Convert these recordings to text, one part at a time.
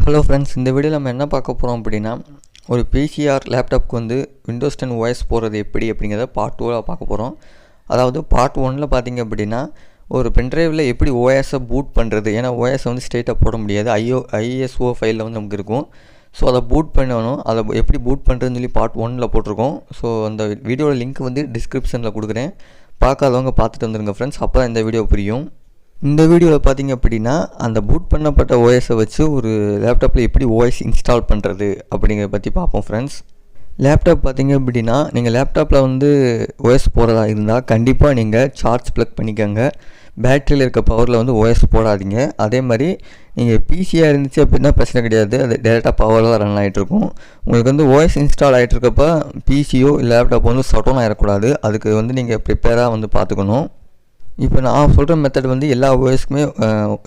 Hello friends, இந்த வீடியோவில் நம்ம என்ன பார்க்க போகிறோம் அப்படின்னா, ஒரு பிசிஆர் லேப்டாப்க்கு வந்து விண்டோஸ் 10 OS போகிறது எப்படி அப்படிங்கிறத பார்ட் 2 பார்க்க போகிறோம். அதாவது பார்ட் 1ல் பார்த்தீங்க அப்படின்னா, ஒரு பென்ட்ரைவில் எப்படி ஓஎஸை பூட் பண்ணுறது, ஏன்னா ஓஎஸை வந்து ஸ்ட்ரெயிட்டாக போட முடியாது, ஐஎஸ்ஓ ஃபைலில் வந்து நமக்கு இருக்கும். ஸோ அதை பூட் பண்ணணும், அதை எப்படி பூட் பண்ணுறதுன்னு சொல்லி பார்ட் 1ல் போட்டிருக்கோம். ஸோ அந்த வீடியோட லிங்க் வந்து டிஸ்கிரிப்ஷனில் கொடுக்குறேன், பார்க்காதவங்க பார்த்துட்டு வந்துருங்க ஃப்ரெண்ட்ஸ், அப்போ தான் இந்த வீடியோ புரியும். இந்த வீடியோவில் பார்த்தீங்க அப்படின்னா, அந்த பூட் பண்ணப்பட்ட ஓஎஸை வச்சு ஒரு லேப்டாப்பில் எப்படி ஓஎஸ் இன்ஸ்டால் பண்ணுறது அப்படிங்கிறத பற்றி பார்ப்போம் ஃப்ரெண்ட்ஸ். லேப்டாப் பார்த்தீங்க அப்படின்னா, நீங்கள் லேப்டாப்பில் வந்து ஓஎஸ் போகிறதா இருந்தால் கண்டிப்பாக நீங்கள் சார்ஜ் ப்ளக் பண்ணிக்கோங்க. பேட்டரியில் இருக்க பவரில் வந்து ஓஎஸ் போடாதீங்க. அதே மாதிரி நீங்கள் பிசியாக இருந்துச்சு அப்படின்னா பிரச்சனை கிடையாது, அது டேரெக்டாக பவரில் தான் ரன் ஆகிட்ருக்கும். உங்களுக்கு வந்து ஓஎஸ் இன்ஸ்டால் ஆகிட்ருக்கப்ப பிசியோ லேப்டாப் வந்து ஷட் ஆகிடக்கூடாது, அதுக்கு வந்து நீங்கள் ப்ரிப்பேராக வந்து பார்த்துக்கணும். இப்போ நான் சொல்கிற மெத்தட் வந்து எல்லா ஓஎஸ்க்குமே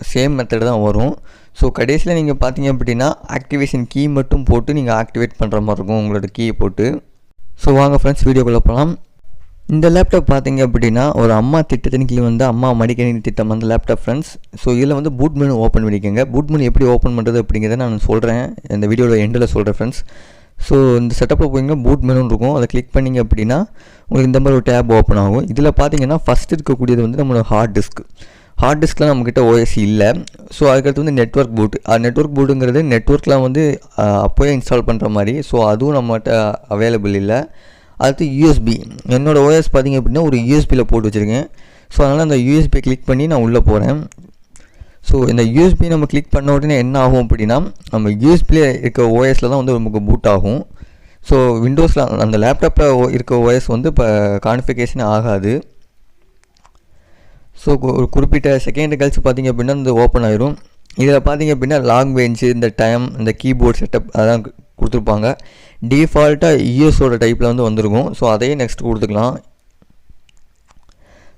சேம் மெத்தட் தான் வரும். ஸோ கடைசியில் நீங்கள் பார்த்தீங்க அப்படின்னா ஆக்டிவேஷன் கீ மட்டும் போட்டு நீங்கள் ஆக்டிவேட் பண்ணுற மாதிரி இருக்கும், உங்களோட கீயை போட்டு. ஸோ வாங்க ஃப்ரெண்ட்ஸ், வீடியோக்குள்ளே போகலாம். இந்த லேப்டாப் பார்த்தீங்க அப்படின்னா ஒரு அம்மா திட்டத்தின் கீழ் வந்து அம்மா மடிக்கணினி திட்டம் வந்து லேப்டாப் ஃப்ரெண்ட்ஸ். ஸோ இதில் வந்து பூட் மெனு ஓப்பன் பண்ணிக்கோங்க. பூட் மெனு எப்படி ஓப்பன் பண்ணுறது அப்படிங்கிறத நான் சொல்கிறேன், இந்த வீடியோவில் எண்டில் சொல்கிறேன் ஃப்ரெண்ட்ஸ். ஸோ இந்த செட்டப்பில் போய்ங்க பூட் மெனுன்னு இருக்கும், அதை கிளிக் பண்ணிங்க அப்படின்னா உங்களுக்கு இந்த மாதிரி ஒரு டேப் ஓப்பன் ஆகும். இதில் பார்த்தீங்கன்னா ஃபஸ்ட் இருக்கக்கூடியது வந்து நம்மளோட ஹார்ட் டிஸ்கில் நம்மக்கிட்ட ஓஎஸ் இல்லை. ஸோ அதுக்கடுத்து வந்து நெட்ஒர்க் பூட். நெட்ஒர்க் பூட்டுங்கிறது நெட்ஒர்க்லாம் வந்து அப்போயே இன்ஸ்டால் பண்ணுற மாதிரி, ஸோ அதுவும் நம்மகிட்ட அவைலபிள் இல்லை. அடுத்து யூஎஸ்பி. என்னோடய ஓஎஸ் பார்த்திங்க அப்படின்னா ஒரு யூஎஸ்பியில் போட்டு வச்சுருக்கேன். ஸோ அதனால் அந்த யூஎஸ்பியை கிளிக் பண்ணி நான் உள்ளே போகிறேன். ஸோ இந்த யூஎஸ்பி நம்ம கிளிக் பண்ண உடனே என்ன ஆகும் அப்படின்னா, நம்ம யூஎஸ்பியில் இருக்க ஓஎஸில் தான் வந்து நமக்கு பூட் ஆகும். ஸோ விண்டோஸில் அந்த லேப்டாப்பில் இருக்க ஓஎஸ் வந்து இப்போ கான்ஃபிகரேஷன் ஆகாது. ஸோ ஒரு குறிப்பிட்ட செகண்ட் கழிச்சு பார்த்திங்க அப்படின்னா இந்த ஓப்பன் ஆயிரும். இதில் பார்த்திங்க அப்படின்னா லாங்குவேஜ், இந்த டைம், இந்த கீபோர்ட் செட்டப் அதெல்லாம் கொடுத்துருப்பாங்க. டிஃபால்ட்டாக யூஎஸோட டைப்பில் வந்து வந்துருக்கும். ஸோ அதையே நெக்ஸ்ட் கொடுத்துக்கலாம்.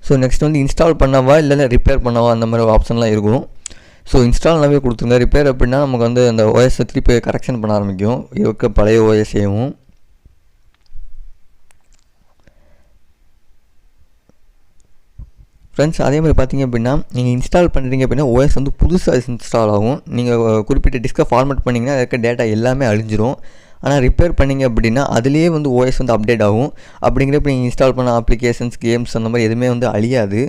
ஸோ நெக்ஸ்ட் வந்து இன்ஸ்டால் பண்ணவா இல்லைன்னா ரிப்பேர் பண்ணவா அந்த மாதிரி ஆப்ஷன்லாம் இருக்கும். ஸோ இன்ஸ்டால்னாவே கொடுத்துருங்க. ரிப்பேர் அப்படின்னா நமக்கு வந்து அந்த ஓஎஸை திருப்பி கரெக்ஷன் பண்ண ஆரம்பிக்கும், இருக்க பழைய ஓஎஸையும். ஃப்ரெண்ட்ஸ், அதே மாதிரி பார்த்தீங்க அப்படின்னா நீங்கள் இன்ஸ்டால் பண்ணுறீங்க அப்படின்னா ஓஎஸ் வந்து புதுசாக இன்ஸ்டால் ஆகும். நீங்கள் குறிப்பிட்ட டிஸ்கை ஃபார்மேட் பண்ணிங்கன்னா இருக்க டேட்டா எல்லாமே அழிஞ்சிரும். ஆனால் ரிப்பேர் பண்ணிங்க அப்படின்னா அதுலேயே வந்து ஓஎஸ் வந்து அப்டேட் ஆகும். அப்படிங்கிறப்ப நீங்கள் இன்ஸ்டால் பண்ண அப்ளிகேஷன்ஸ், கேம்ஸ் அந்த மாதிரி எதுவுமே வந்து அழியாது.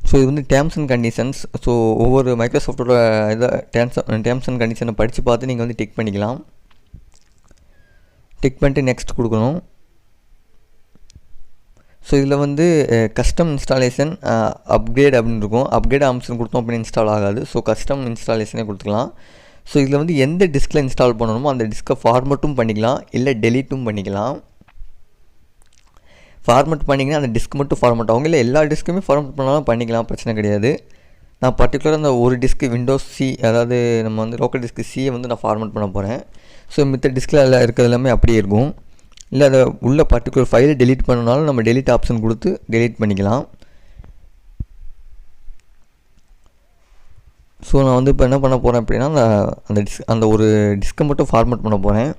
ஸோ இது வந்து டேர்ம்ஸ் அண்ட் கண்டிஷன்ஸ். ஸோ ஒவ்வொரு மைக்ரோசாஃப்ட்டோட இதை டேர்ம்ஸ் அண்ட் கண்டிஷனை படித்து பார்த்து நீங்கள் வந்து டிக் பண்ணிக்கலாம். டிக் பண்ணிட்டு நெக்ஸ்ட் கொடுக்கணும். ஸோ இதில் வந்து கஸ்டம் இன்ஸ்டாலேஷன் அப்கிரேட் அப்படின்னு இருக்கும். அப்கிரேட் ஆப்ஷன் கொடுத்தோம் அப்படின்னு இன்ஸ்டால் ஆகாது. ஸோ கஸ்டம் இன்ஸ்டாலேஷனே கொடுத்துக்கலாம். ஸோ இதில் வந்து எந்த டிஸ்கில் இன்ஸ்டால் பண்ணணுமோ அந்த டிஸ்கை ஃபார்மட்டும் பண்ணிக்கலாம், இல்லை டெலீட்டும் பண்ணிக்கலாம். ஃபார்மட் பண்ணிங்கன்னா அந்த டிஸ்க் மட்டும் ஃபார்மட் ஆகும், இல்லை எல்லா டிஸ்க்குமே ஃபார்மட் பண்ணாலும் பண்ணிக்கலாம், பிரச்சனை கிடையாது. நான் பர்டிகுலராக அந்த ஒரு டிஸ்க்கு விண்டோஸ் சி, அதாவது நம்ம வந்து லோக்கல் டிஸ்க்கு சியை வந்து நான் ஃபார்மட் பண்ண போகிறேன். ஸோ மித்த டிஸ்கில் எல்லாம் இருக்கிறது எல்லாமே அப்படியே இருக்கும். இல்லை அதை உள்ள பர்டிகுலர் ஃபைலை டெலீட் பண்ணனாலும் நம்ம டெலீட் ஆப்ஷன் கொடுத்து டெலீட் பண்ணிக்கலாம். ஸோ நான் வந்து இப்போ என்ன பண்ண போகிறேன் அப்படின்னா அந்த ஒரு டிஸ்கை மட்டும் ஃபார்மட் பண்ண போகிறேன்.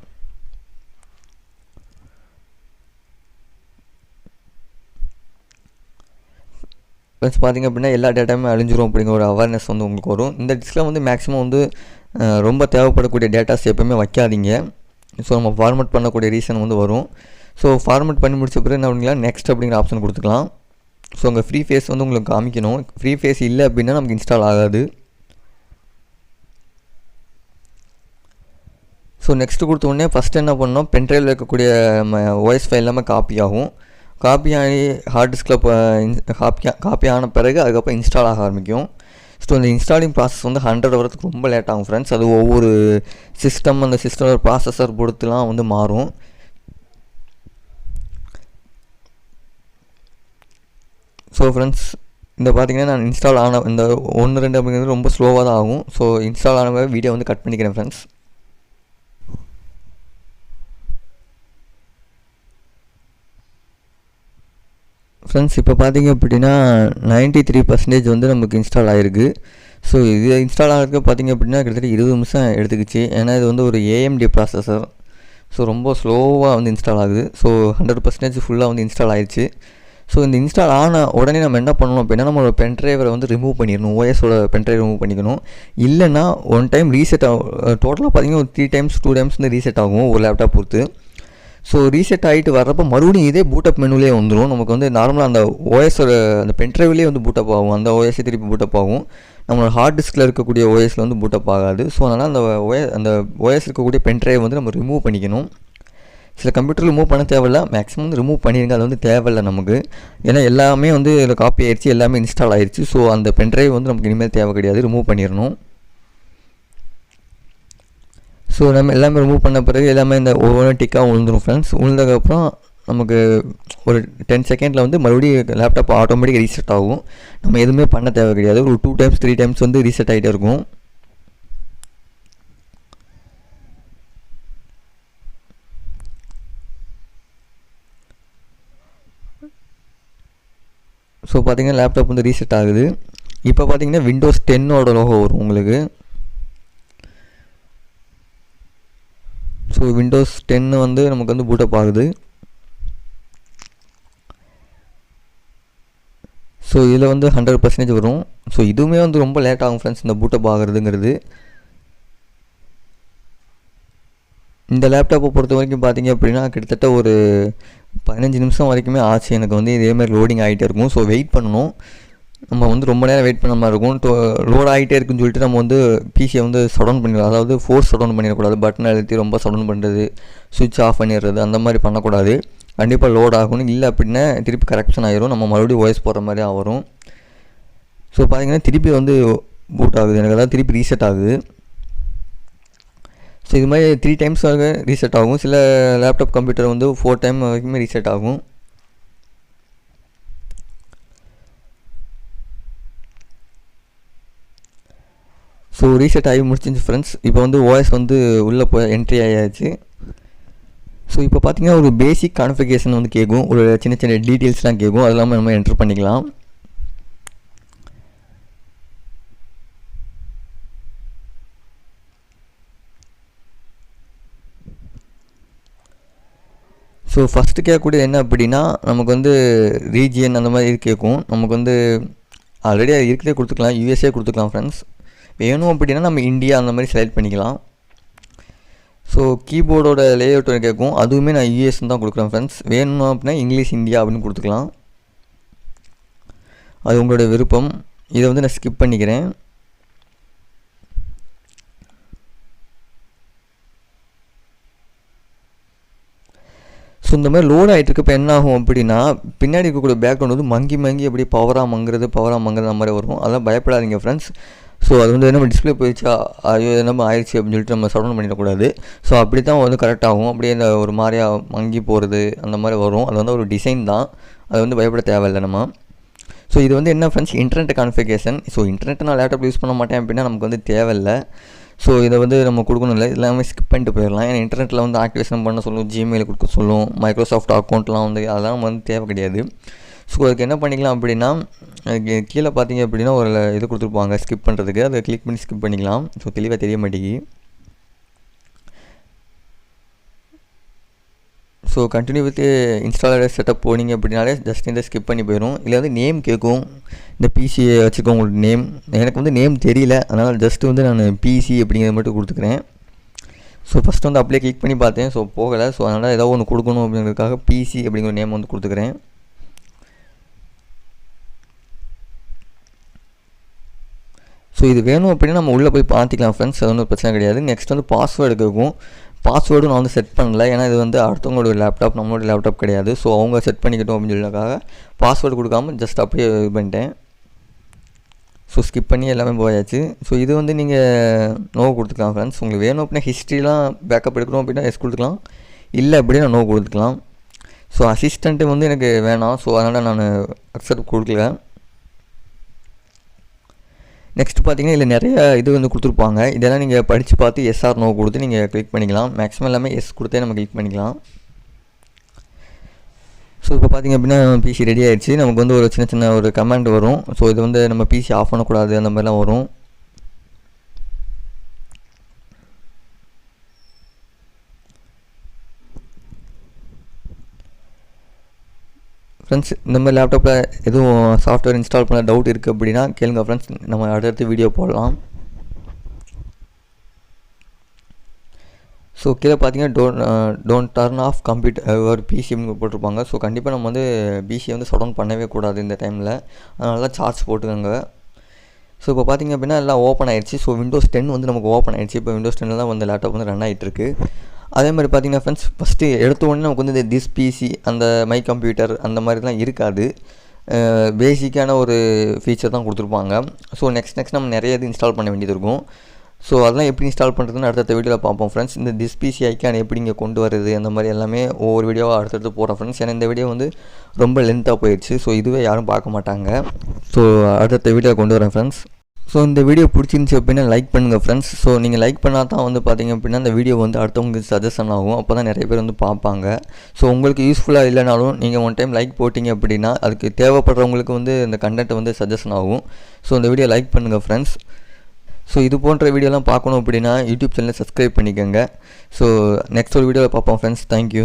ப்ளஸ் பார்த்திங்க அப்படின்னா எல்லா டேட்டாவுமே அழிஞ்சிரும் அப்படிங்கிற ஒரு அவேர்னஸ் வந்து உங்களுக்கு வரும். இந்த டிஸ்கில் வந்து மேக்ஸிமம் வந்து ரொம்ப தேவைப்படக்கூடிய டேட்டாஸ் எப்போயுமே வைக்காதீங்க. ஸோ நம்ம ஃபார்மேட் பண்ணக்கூடிய ரீசன் வந்து வரும். ஸோ ஃபார்மேட் பண்ணி முடிச்ச பிறகு என்ன பண்ணிக்கலாம், நெக்ஸ்ட் அப்படிங்கிற ஆப்ஷன் கொடுத்துக்கலாம். ஸோ உங்கள் ஃப்ரீ ஃபேஸ் வந்து உங்களுக்கு காமிக்கணும். ஃப்ரீ ஃபேஸ் இல்லை அப்படின்னா நமக்கு இன்ஸ்டால் ஆகாது. ஸோ நெக்ஸ்ட்டு கொடுத்த உடனே ஃபஸ்ட்டு என்ன பண்ணோம், பென்ட்ரைவில் இருக்கக்கூடிய நம்ம ஓஎஸ் ஃபைல் எல்லாமே காப்பி ஆகும். காப்பி ஆகி ஹார்ட் டிஸ்கில் காப்பி ஆன பிறகு அதுக்கப்புறம் இன்ஸ்டால் ஆக ஆரம்பிக்கும். ஸோ இந்த இன்ஸ்டாலிங் ப்ராசஸ் வந்து 100 வரதுக்கு ரொம்ப லேட் ஆகும் ஃப்ரெண்ட்ஸ். அது ஒவ்வொரு சிஸ்டம், அந்த சிஸ்டமோட ப்ராசஸர் பொறுத்துலாம் வந்து மாறும். ஸோ ஃப்ரெண்ட்ஸ், இந்த பார்த்திங்கன்னா நான் இன்ஸ்டால் ஆன இந்த 1-2 அப்படிங்கிறது ரொம்ப ஸ்லோவாக தான் ஆகும். ஸோ இன்ஸ்டால் ஆன வீடியோ வந்து கட் பண்ணிக்கிறேன் ஃப்ரெண்ட்ஸ். ஃப்ரெண்ட்ஸ், இப்போ பார்த்திங்க அப்படின்னா 93% வந்து நமக்கு இன்ஸ்டால் ஆகிருக்கு. ஸோ இது இன்ஸ்டால் ஆகிறதுக்கு பார்த்திங்க அப்படின்னா கிட்டத்தட்ட 20 நிமிஷம் எடுத்துக்கிச்சு. ஏன்னா இது வந்து ஒரு ஏஎம்டி ப்ராசஸர். ஸோ ரொம்ப ஸ்லோவாக வந்து இன்ஸ்டால் ஆகுது. ஸோ 100% ஃபுல்லாக வந்து இன்ஸ்டால் ஆகிடுச்சு. ஸோ இந்த இன்ஸ்டால் ஆன உடனே நம்ம என்ன பண்ணணும் அப்படின்னா நம்மளோட பென் ட்ரைவரை வந்து ரிமூவ் பண்ணிடணும். ஓஎஸோட பென் ட்ரைவ் ரிமூவ் பண்ணிக்கணும். இல்லைன்னா ஒன் டைம் ரீசெட் ஆகும். டோட்டலாக பார்த்தீங்கன்னா ஒரு 3 டைம்ஸ் 2 டைம்ஸ் வந்து ரீசெட் ஆகும் ஒரு லேப்டாப் பொறுத்து. ஸோ ரீசெட் ஆகிட்டு வர்றப்போ மறுபடியும் இதே பூட்டப் மெனுலேயே வந்துடும். நமக்கு வந்து நார்மலாக அந்த ஓஎஸோட அந்த பென் ட்ரைவ்லேயே வந்து பூட்டப் ஆகும். அந்த ஓஎஸே திருப்பி பூட்டப் ஆகும். நம்மளோட ஹார்ட் டிஸ்கில் இருக்கக்கூடிய ஓஎஸில் வந்து பூட்டப் ஆகாது. ஸோ அதனால் அந்த ஓஎஸ் இருக்கக்கூடிய பென் ட்ரைவ் வந்து நம்ம ரிமூவ் பண்ணிக்கணும். சில கம்ப்யூட்டர் ரிமூவ் பண்ண தேவையில்ல, மேக்ஸிமம் வந்து ரிமூவ் பண்ணிடுங்க. அது வந்து தேவையில்லை நமக்கு. ஏன்னா எல்லாமே வந்து இதில் காப்பி ஆயிடுச்சு, எல்லாமே இன்ஸ்டால் ஆயிடுச்சு. ஸோ அந்த பென் ட்ரைவ் வந்து நமக்கு இனிமேல் தேவை கிடையாது, ரிமூவ் பண்ணிடணும். ஸோ நம்ம எல்லாமே ரிமூவ் பண்ண பிறகு எல்லாமே இந்த ஒவ்வொரு டிக்காக விழுந்துடும் ஃப்ரெண்ட்ஸ். விழுந்ததுக்கப்புறம் நமக்கு ஒரு 10 செகண்டில் வந்து மறுபடியும் லேப்டாப் ஆட்டோமேட்டிக்காக ரீசெட் ஆகும். நம்ம எதுவுமே பண்ண தேவை கிடையாது. ஒரு 2 டைம்ஸ் 3 டைம்ஸ் வந்து ரீசெட் ஆகிட்டே இருக்கும். ஸோ பார்த்தீங்கன்னா லேப்டாப் வந்து ரீசெட் ஆகுது. இப்போ பார்த்தீங்கன்னா விண்டோஸ் 10ஓட லோகோ வரும் உங்களுக்கு. ஸோ விண்டோஸ் 10 வந்து நமக்கு வந்து பூட்டப் ஆகுது. ஸோ இதில் வந்து 100% வரும். ஸோ இதுவுமே வந்து ரொம்ப லேட் ஆகும் ஃப்ரெண்ட்ஸ், இந்த பூட்டப் ஆகுறதுங்கிறது. இந்த லேப்டாப்பை பொறுத்த வரைக்கும் பார்த்தீங்க அப்படின்னா கிட்டத்தட்ட ஒரு 15 நிமிஷம் வரைக்குமே ஆச்சு எனக்கு வந்து இதேமாதிரி லோடிங் ஆகிட்டே இருக்கும். ஸோ வெயிட் பண்ணணும். நம்ம வந்து ரொம்ப நேரம் வெயிட் பண்ண மாதிரி இருக்கும். லோட் ஆகிட்டே இருக்குன்னு சொல்லிட்டு நம்ம வந்து பிசியை வந்து ஷட் பண்ணிடலாம். அதாவது ஃபோர்ஸ் ஷட் பண்ணிடக்கூடாது. பட்டன் அழுத்தி ரொம்ப ஷட் பண்ணுறது, சுவிட்ச் ஆஃப் பண்ணிடுறது, அந்த மாதிரி பண்ணக்கூடாது. கண்டிப்பாக லோட் ஆகணும். இல்லை அப்படின்னா திருப்பி கரெக்ஷன் ஆகிரும். நம்ம மறுபடியும் வாய்ஸ் போடுற மாதிரி வரும். ஸோ பார்த்தீங்கன்னா திருப்பி வந்து பூட் ஆகுது எனக்கு, அதாவது திருப்பி ரீசெட் ஆகுது. ஸோ இது மாதிரி 3 டைம்ஸ் ரீசெட் ஆகும். சில லேப்டாப் கம்ப்யூட்டர் வந்து 4 டைம் வரைக்குமே ரீசெட் ஆகும். ஸோ ரீசெட் ஆகி முடிச்சிருச்சு ஃப்ரெண்ட்ஸ். இப்போ வந்து ஓஎஸ் வந்து உள்ளே போய் என்ட்ரி ஆகியாச்சு. ஸோ இப்போ பார்த்தீங்கன்னா ஒரு பேசிக் கான்ஃபிகரேஷன் வந்து கேட்கும். ஒரு சின்ன சின்ன டீட்டெயில்ஸ்லாம் கேட்கும். அது இல்லாமல் நம்ம என்ட்ரு பண்ணிக்கலாம். ஸோ ஃபஸ்ட்டு கேட்கக்கூடியது என்ன அப்படின்னா நமக்கு வந்து ரீஜியன் அந்த மாதிரி இது கேட்கும். நமக்கு வந்து ஆல்ரெடி அது இருக்கிறதே கொடுத்துக்கலாம், யூஎஸ்ஏ கொடுத்துக்கலாம் ஃப்ரெண்ட்ஸ். வேணும் அப்படின்னா நம்ம இந்தியா அந்த மாதிரி செலக்ட் பண்ணிக்கலாம். ஸோ கீபோர்டோட லேஅவுட் கேட்கும். அதுவுமே நான் யூஎஸ்ன்னு தான் கொடுக்குறேன் ஃப்ரெண்ட்ஸ். வேணும் அப்படின்னா இங்கிலீஷ் இந்தியா அப்படின்னு கொடுத்துக்கலாம். அது உங்களோட விருப்பம். இதை வந்து நான் ஸ்கிப் பண்ணிக்கிறேன். ஸோ இந்த மாதிரி லோட் ஆகிட்டு இருக்கப்போ என்ன ஆகும் அப்படின்னா பின்னாடி இருக்கக்கூடிய பேக்ரவுண்ட் வந்து மங்கி அப்படியே பவராக மங்குறது அந்த மாதிரி வரும். அதெல்லாம் பயப்படாதீங்க ஃப்ரெண்ட்ஸ். ஸோ அது வந்து நம்ம டிஸ்பிளே போயிடுச்சா, ஐயோ நம்ம ஆயிடுச்சு அப்படின்னு சொல்லிட்டு நம்ம சடவுன் பண்ணிடக்கூடாது. ஸோ அப்படி தான் வந்து கரெக்ட் ஆகும். அப்படியே இந்த ஒரு மாதிரியாக மங்கி போகிறது அந்த மாதிரி வரும். அது வந்து ஒரு டிசைன் தான், அது வந்து பயப்பட தேவையில்லை நம்ம. ஸோ இது வந்து என்ன friends, internet configuration. So internet நான் லேப்டாப் யூஸ் பண்ண மாட்டேன் அப்படின்னா நமக்கு வந்து தேவையில்லை. ஸோ இதை வந்து நம்ம கொடுக்கணும் இல்லை, எல்லாமே ஸ்கிப் பண்ணிட்டு போயிடலாம். ஏன்னா இன்டர்நெட்டில் வந்து ஆக்டிவேஷன் பண்ண சொல்லும், ஜிமெயில் கொடுக்க சொல்லும், மைக்ரோசாஃப்ட் அக்கௌண்ட்லாம் வந்து அதெல்லாம் நம்ம வந்து தேவை கிடையாது. ஸோ அதுக்கு என்ன பண்ணிக்கலாம் அப்படின்னா அதுக்கு கீழே பார்த்தீங்க அப்படின்னா ஒரு இது கொடுத்துருப்பாங்க ஸ்கிப் பண்ணுறதுக்கு, அதை கிளிக் பண்ணி ஸ்கிப் பண்ணிக்கலாம். ஸோ தெளிவாக தெரிய மாட்டேங்கி. So continue with installer setup போனீங்க அப்படின்னாலே ஜஸ்ட் இந்த ஸ்கிப் பண்ணி போயிடும். இல்லை வந்து நேம் கேட்கும், இந்த பிசியை வச்சுக்கோ உங்களுக்கு நேம். எனக்கு வந்து நேம் தெரியல, அதனால் ஜஸ்ட்டு வந்து நான் பிசி அப்படிங்கிறத மட்டும் கொடுத்துக்கிறேன். ஸோ ஃபஸ்ட்டு வந்து அப்படியே கிளிக் பண்ணி பார்த்தேன். ஸோ போகலை. ஸோ அதனால் ஏதோ ஒன்று கொடுக்கணும் அப்படிங்கிறதுக்காக பிசி அப்படிங்கிற நேம் வந்து கொடுத்துக்கிறேன். ஸோ இது வேணும் அப்படின்னா நம்ம உள்ளே போய் பார்த்துக்கலாம் ஃப்ரெண்ட்ஸ், அது ஒன்றும் பிரச்சனை கிடையாது. நெக்ஸ்ட் வந்து பாஸ்வேர்டு கேட்கும். பாஸ்வேர்டும் நான் வந்து செட் பண்ணல, ஏன்னா இது வந்து அடுத்தவங்களோட லேப்டாப், நம்மளோட லேப்டாப் கிடையாது. ஸோ அவங்க செட் பண்ணிக்கிட்டோம் அப்படின்னு சொல்லிக்காக பாஸ்வேர்டு கொடுக்காமல் ஜஸ்ட் அப்படியே இது பண்ணிட்டேன். ஸோ ஸ்கிப் பண்ணி எல்லாமே போயாச்சு. ஸோ இது வந்து நீங்கள் நோ கொடுத்துக்கலாம் ஃப்ரெண்ட்ஸ். உங்களுக்கு வேணும் அப்படின்னா ஹிஸ்ட்ரிலாம் பேக்கப் எடுக்கணும் அப்படின்னா எஸ் கொடுத்துக்கலாம், இல்லை அப்படின்னா நோ கொடுத்துக்கலாம். ஸோ அசிஸ்டண்ட்டு வந்து எனக்கு வேணாம். ஸோ அதனால் நான் அக்செப்ட் கொடுக்கல. நெக்ஸ்ட் பார்த்தீங்கன்னா இதில் நிறைய இது வந்து கொடுத்துருப்பாங்க. இதெல்லாம் நீங்கள் படித்து பார்த்து எஸ்ஆர் நோ கொடுத்து நீங்கள் கிளிக் பண்ணிக்கலாம். மேக்ஸிமம் எல்லாமே எஸ் கொடுத்தே நம்ம கிளிக் பண்ணிக்கலாம். ஸோ இப்போ பார்த்திங்க அப்படின்னா பிசி ரெடி ஆகிடுச்சு. நமக்கு வந்து ஒரு சின்ன ஒரு கமெண்ட் வரும். ஸோ இது வந்து நம்ம பிசி ஆஃப் பண்ணக்கூடாது அந்த மாதிரிலாம் வரும். ஃப்ரெண்ட்ஸ் இந்த மாதிரி லேப்டாப்பில் எதுவும் சாஃப்ட்வேர் இன்ஸ்டால் பண்ண டவுட் இருக்குது அப்படின்னா கேளுங்க ஃப்ரெண்ட்ஸ், நம்ம அடுத்தடுத்து வீடியோ போடலாம். ஸோ கீழே பார்த்தீங்கன்னா டோன்ட் டர்ன் ஆஃப் கம்ப்யூட்டர் பிசின்னு போட்டிருப்பாங்க. ஸோ கண்டிப்பாக நம்ம வந்து பிசியை வந்து ஷட் டவுன் பண்ணவே கூடாது இந்த டைமில். அதனால தான் சார்ஜ் போட்டுக்கோங்க. ஸோ இப்போ பார்த்திங்க அப்படின்னா எல்லாம் ஓப்பன் ஆகிடுச்சு. ஸோ விண்டோஸ் 10 வந்து நமக்கு ஓப்பன் ஆகிடுச்சு. இப்போ விண்டோஸ் 10 தான் வந்து லேப்டாப் வந்து ரன் ஆகிட்டுருக்கு. அதே மாதிரி பார்த்திங்கன்னா ஃப்ரெண்ட்ஸ், ஃபஸ்ட்டு எடுத்த உடனே நமக்கு வந்து இந்த திஸ் பிசி அந்த மை கம்ப்யூட்டர் அந்த மாதிரிலாம் இருக்காது. பேசிக்கான ஒரு ஃபீச்சர் தான் கொடுத்துருப்பாங்க. ஸோ நெக்ஸ்ட் நம்ம நிறைய இது இன்ஸ்டால் பண்ண வேண்டியது இருக்கும். ஸோ அதெல்லாம் எப்படி இன்ஸ்டால் பண்ணுறதுன்னு அடுத்த வீடியோவில் பார்ப்போம் ஃப்ரெண்ட்ஸ். இந்த திஸ் பிசி ஐக்கான் எப்படி இங்கே கொண்டு வருது அந்த மாதிரி எல்லாமே ஒவ்வொரு வீடியோவாக அடுத்தடுத்து போகிறோம் ஃப்ரெண்ட்ஸ். ஏன்னா இந்த வீடியோ வந்து ரொம்ப லென்த்தாக போயிடுச்சு. ஸோ இதுவே யாரும் பார்க்க மாட்டாங்க. ஸோ அடுத்த வீடியோ கொண்டு வரேன் ஃப்ரெண்ட்ஸ். ஸோ இந்த வீடியோ பிடிச்சிருந்துச்சி அப்படின்னா லைக் பண்ணுங்கள் ஃப்ரெண்ட்ஸ். ஸோ நீங்கள் லைக் பண்ணால் தான் வந்து பார்த்திங்க அப்படின்னா இந்த வீடியோ வந்து அடுத்தவங்களுக்கு சஜஷன் ஆகும். அப்போ தான் நிறைய பேர் வந்து பார்ப்பாங்க. ஸோ உங்களுக்கு யூஸ்ஃபுல்லாக இல்லைனாலும் நீங்கள் ஒன் டைம் லைக் போட்டிங்க அப்படின்னா அதுக்கு தேவைப்படுறவங்களுக்கு வந்து இந்த கண்டென்ட் வந்து சஜஷன் ஆகும். ஸோ இந்த வீடியோ லைக் பண்ணுங்கள் ஃப்ரெண்ட்ஸ். ஸோ இது போன்ற வீடியோலாம் பார்க்கணும் அப்படின்னா யூடியூப் சேனலை சப்ஸ்கிரைப் பண்ணிக்கோங்க. ஸோ நெக்ஸ்ட் ஒரு வீடியோவில் பார்ப்போம் ஃப்ரெண்ட்ஸ். தேங்க்யூ.